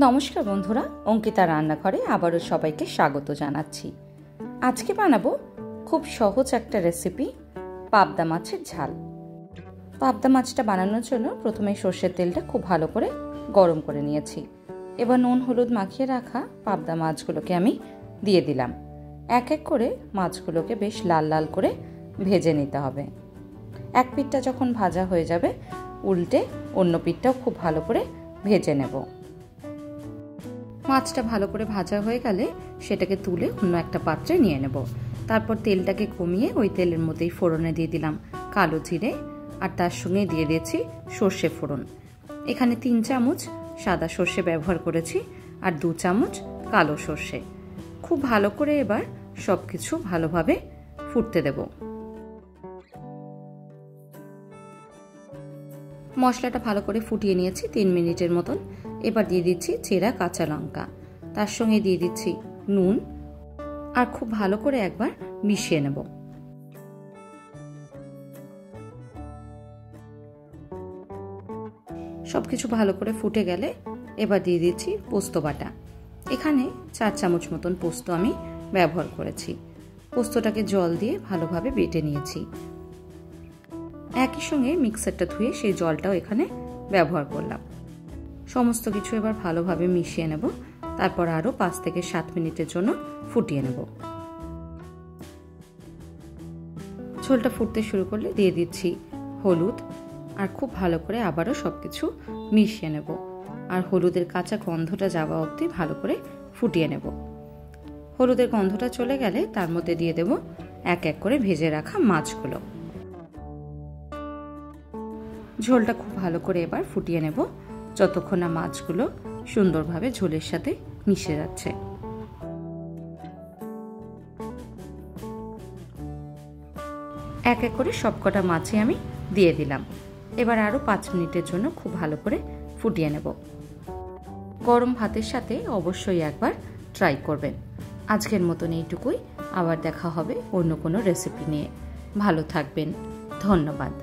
নমস্কার বন্ধুরা, অঙ্কিতা রান্নাঘরে আবারও সবাইকে স্বাগত জানাচ্ছি। আজকে বানাবো খুব সহজ একটা রেসিপি, পাবদা মাছের ঝাল। পাবদা মাছটা বানানোর জন্য প্রথমে সর্ষের তেলটা খুব ভালো করে গরম করে নিয়েছি। এবার নুন হলুদ মাখিয়ে রাখা পাবদা মাছগুলোকে আমি দিয়ে দিলাম। এক এক করে মাছগুলোকে বেশ লাল লাল করে ভেজে নিতে হবে। এক পিঠটা যখন ভাজা হয়ে যাবে উল্টে অন্য পিঠটাও খুব ভালো করে ভেজে নেব। মাছটা ভালো করে ভাজা হয়ে গেলে সেটাকে তুলে অন্য একটা পাত্রে নিয়ে নেব। তারপর তেলটাকে কমিয়ে ওই তেলের মধ্যেই ফোড়নে দিয়ে দিলাম কালো জিরে, আর তার সঙ্গে দিয়ে দিয়েছি সর্ষে ফোড়ন। এখানে 3 চামচ সাদা সর্ষে ব্যবহার করেছি আর 2 চামচ কালো সর্ষে। খুব ভালো করে এবার সব কিছু ভালোভাবে ফুটতে দেব। মশলাটা ভালো করে ফুটিয়ে নিয়েছি 3 মিনিটের মতন। এবার দিয়ে দিচ্ছি চেরা কাঁচা লঙ্কা, তার সঙ্গে দিয়ে দিচ্ছি নুন, আর খুব ভালো করে একবার মিশিয়ে নেব। সবকিছু ভালো করে ফুটে গেলে এবার দিয়ে দিচ্ছি পোস্ত বাটা। এখানে 4 চামচ মতন পোস্ত আমি ব্যবহার করেছি। পোস্তটাকে জল দিয়ে ভালোভাবে বেটে নিয়েছি। একই সঙ্গে মিক্সারটা ধুয়ে সেই জলটাও এখানে ব্যবহার করলাম। সমস্ত কিছু এবার ভালোভাবে মিশিয়ে নেব। তারপর আরও 5 থেকে 7 মিনিটের জন্য ফুটিয়ে নেব। ঝোলটা ফুটতে শুরু করলে দিয়ে দিচ্ছি হলুদ, আর খুব ভালো করে আবারও সবকিছু মিশিয়ে নেব। আর হলুদের কাঁচা গন্ধটা যাওয়া অবধি ভালো করে ফুটিয়ে নেব। হলুদের গন্ধটা চলে গেলে তার মধ্যে দিয়ে দেব এক এক করে ভেজে রাখা মাছগুলো। ঝোলটা খুব ভালো করে এবার ফুটিয়ে নেব যতক্ষণ না মাছগুলো সুন্দরভাবে ঝোলের সাথে মিশে যাচ্ছে। এক এক করে সবকটা মাছই আমি দিয়ে দিলাম। এবার আরও 5 মিনিটের জন্য খুব ভালো করে ফুটিয়ে নেব। গরম ভাতের সাথে অবশ্যই একবার ট্রাই করবেন। আজকের মতন এইটুকুই। আবার দেখা হবে অন্য কোনো রেসিপি নিয়ে। ভালো থাকবেন। ধন্যবাদ।